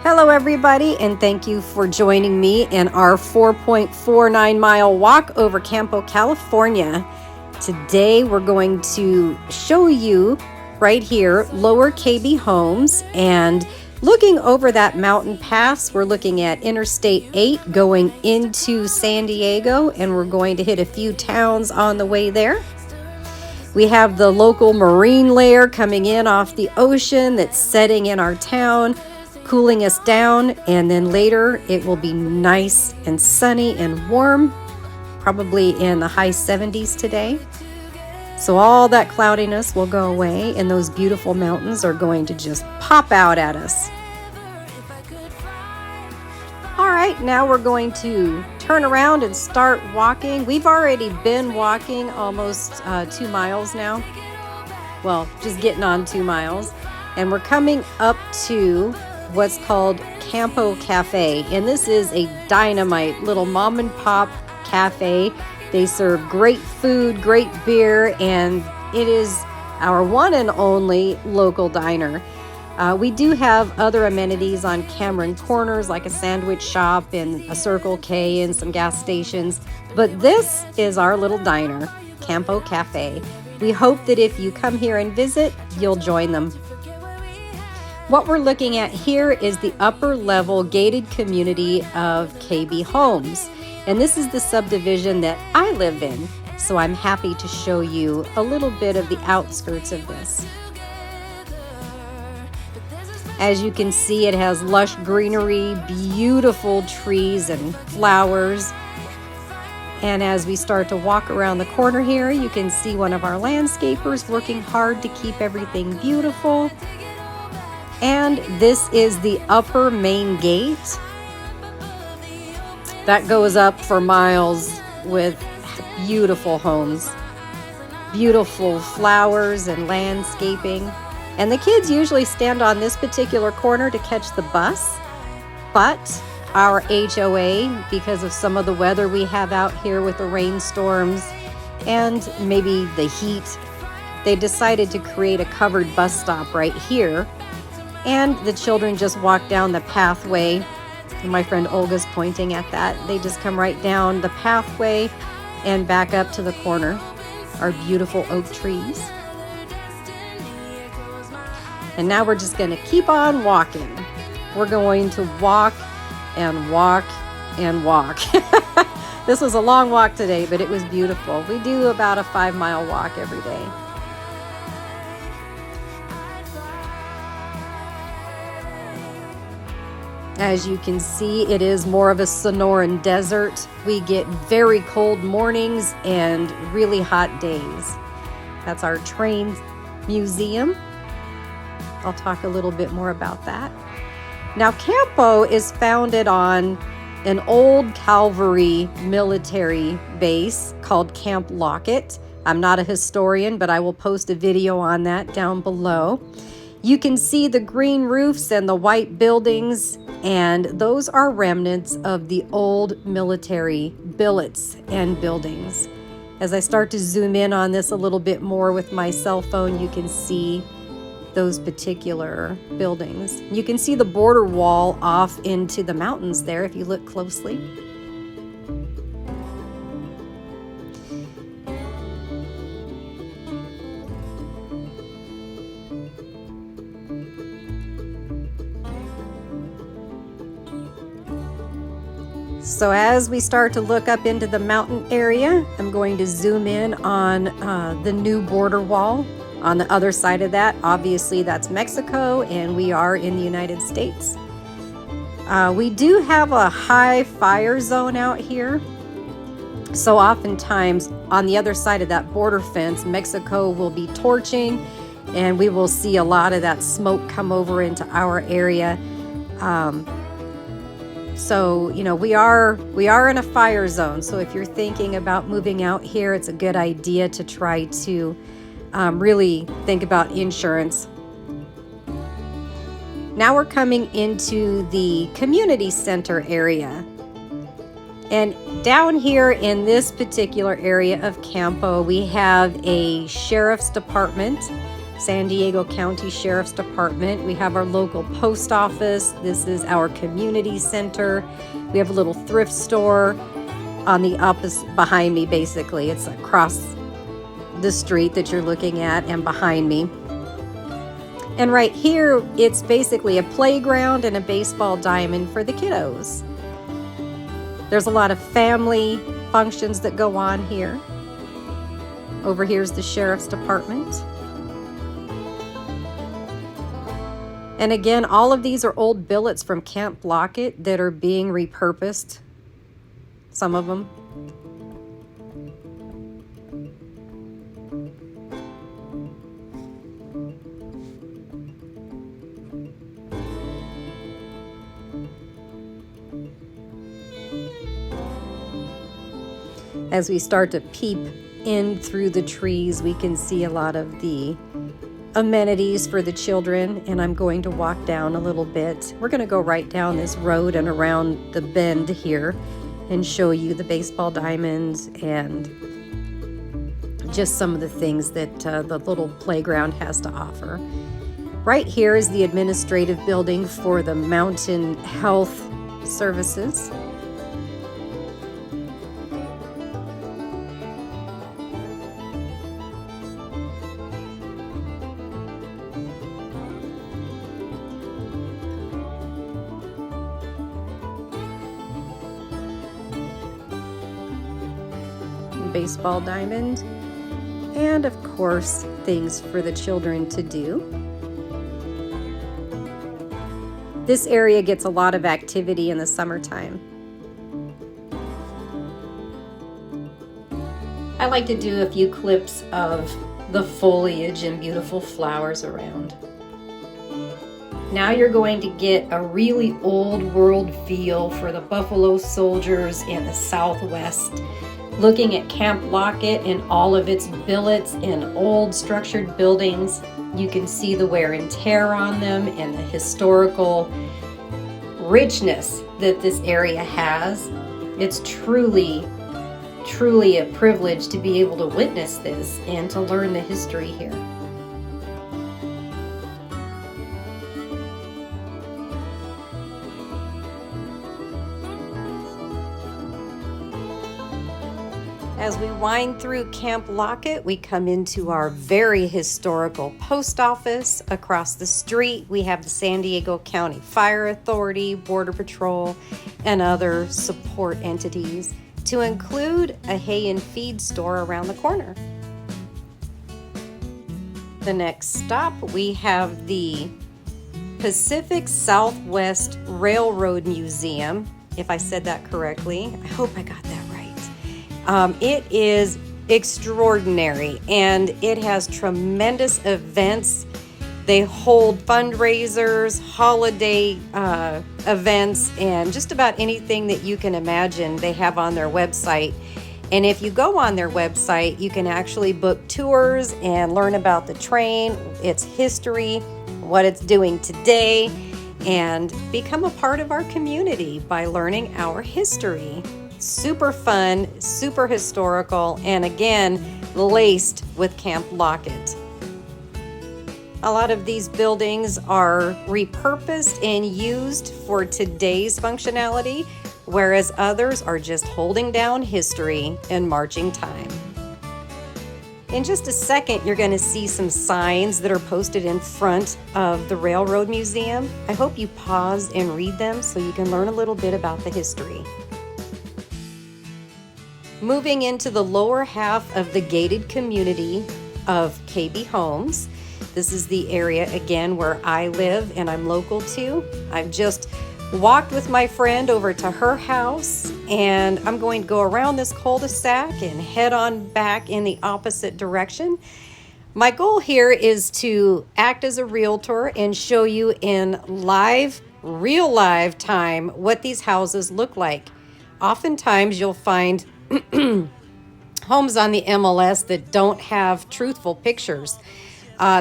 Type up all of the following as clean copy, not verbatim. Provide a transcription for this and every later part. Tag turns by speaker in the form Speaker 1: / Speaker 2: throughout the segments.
Speaker 1: Hello everybody, and thank you for joining me in our 4.49 mile walk over Campo, California. Today we're going to show you right here Lower KB homes, and looking over that mountain pass, we're looking at Interstate 8 going into San Diego, and we're going to hit a few towns on the way there. We have the local marine layer coming in off the ocean that's setting in our town, cooling us down, and then later it will be nice and sunny and warm, probably in the high 70s today. So all that cloudiness will go away and those beautiful mountains are going to just pop out at us. All right, now we're going to turn around and start walking. We've already been walking almost 2 miles now. Well, just getting on 2 miles. And we're coming up to what's called Campo Cafe, and this is a dynamite little mom and pop cafe. They serve great food, great beer, and it is our one and only local diner. We do have other amenities on Cameron Corners, like a sandwich shop and a Circle K and some gas stations, but this is our little diner, Campo Cafe. We hope that if you come here and visit, you'll join them. What we're looking at here is the upper level gated community of KB homes. And this is the subdivision that I live in. So I'm happy to show you a little bit of the outskirts of this. As you can see, it has lush greenery, beautiful trees and flowers. And as we start to walk around the corner here, you can see one of our landscapers working hard to keep everything beautiful. And this is the upper main gate that goes up for miles with beautiful homes, beautiful flowers and landscaping. And the kids usually stand on this particular corner to catch the bus, but our HOA, because of some of the weather we have out here with the rainstorms and maybe the heat, they decided to create a covered bus stop right here. And the children just walk down the pathway. My friend Olga's pointing at that. They just come right down the pathway and back up to the corner. Our beautiful oak trees. And now we're just going to keep on walking. We're going to walk and walk and walk. This was a long walk today, but it was beautiful. We do about a 5-mile walk every day. As you can see, it is more of a Sonoran desert. We get very cold mornings and really hot days. That's our train museum. I'll talk a little bit more about that. Now, Campo is founded on an old cavalry military base called Camp Lockett. I'm not a historian, but I will post a video on that down below. You can see the green roofs and the white buildings, and those are remnants of the old military billets and buildings. As I start to zoom in on this a little bit more with my cell phone, you can see those particular buildings. You can see the border wall off into the mountains there if you look closely. So as we start to look up into the mountain area, I'm going to zoom in on the new border wall. On the other side of that, obviously that's Mexico, and we are in the United States. We do have a high fire zone out here. So oftentimes on the other side of that border fence, Mexico will be torching, and we will see a lot of that smoke come over into our area. So, you know, we are in a fire zone. So if you're thinking about moving out here, it's a good idea to try to really think about insurance. Now we're coming into the community center area. And down here in this particular area of Campo, we have a sheriff's department. San Diego County Sheriff's Department. We have our local post office. This is our community center. We have a little thrift store on the opposite, behind me basically. It's across the street that you're looking at and behind me. And right here, it's basically a playground and a baseball diamond for the kiddos. There's a lot of family functions that go on here. Over here's the Sheriff's Department. And again, all of these are old billets from Camp Lockett that are being repurposed. Some of them. As we start to peep in through the trees, we can see a lot of the amenities for the children, and I'm going to walk down a little bit. We're going to go right down this road and around the bend here and show you the baseball diamonds and just some of the things that the little playground has to offer. Right here is the administrative building for the Mountain Health Services. Baseball diamond, and of course things for the children to do. This area gets a lot of activity in the summertime. I like to do a few clips of the foliage and beautiful flowers around. Now you're going to get a really old world feel for the Buffalo Soldiers in the Southwest. Looking at Camp Lockett and all of its billets and old structured buildings, you can see the wear and tear on them and the historical richness that this area has. It's truly a privilege to be able to witness this and to learn the history here. As we wind through Camp Lockett, we come into our very historical post office. Across the street, we have the San Diego County Fire Authority, Border Patrol, and other support entities, to include a hay and feed store around the corner. The next stop, we have the Pacific Southwest Railroad Museum, if I said that correctly. I hope I got that right. It is extraordinary, and it has tremendous events. They hold fundraisers, holiday events, and just about anything that you can imagine they have on their website. And if you go on their website, you can actually book tours and learn about the train, its history, what it's doing today, and become a part of our community by learning our history. Super fun, super historical, and again, laced with Camp Lockett. A lot of these buildings are repurposed and used for today's functionality, whereas others are just holding down history and marching time. In just a second, you're going to see some signs that are posted in front of the Railroad Museum. I hope you pause and read them so you can learn a little bit about the history. Moving into the lower half of the gated community of KB Homes. This is the area, again, where I live and I'm local to. I've just walked with my friend over to her house, and I'm going to go around this cul-de-sac and head on back in the opposite direction. My goal here is to act as a realtor and show you in real live time what these houses look like. Oftentimes you'll find homes on the MLS that don't have truthful pictures.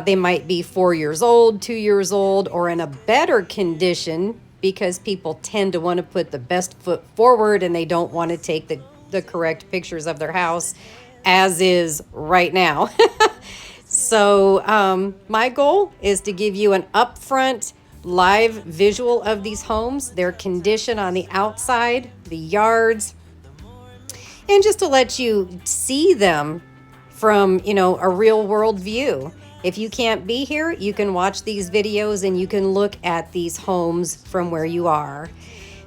Speaker 1: They might be 4 years old, 2 years old, or in a better condition because people tend to want to put the best foot forward and they don't want to take the correct pictures of their house as is right now. So my goal is to give you an upfront live visual of these homes, their condition on the outside, the yards, and just to let you see them from, a real world view. If you can't be here, you can watch these videos and you can look at these homes from where you are.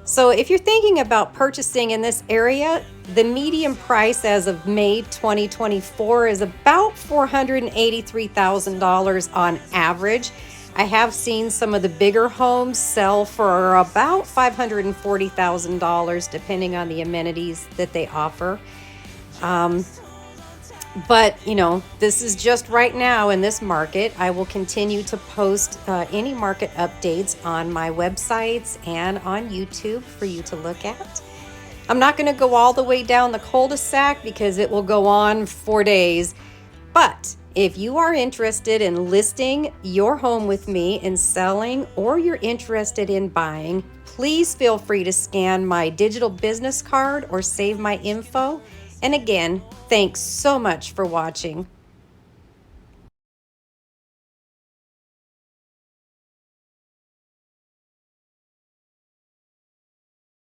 Speaker 1: So if you're thinking about purchasing in this area, the median price as of May 2024 is about $483,000 on average. I have seen some of the bigger homes sell for about $540,000 depending on the amenities that they offer. But, this is just right now in this market. I will continue to post any market updates on my websites and on YouTube for you to look at. I'm not going to go all the way down the cul-de-sac because it will go on for days. But if you are interested in listing your home with me and selling, or you're interested in buying, please feel free to scan my digital business card or save my info. And again, thanks so much for watching.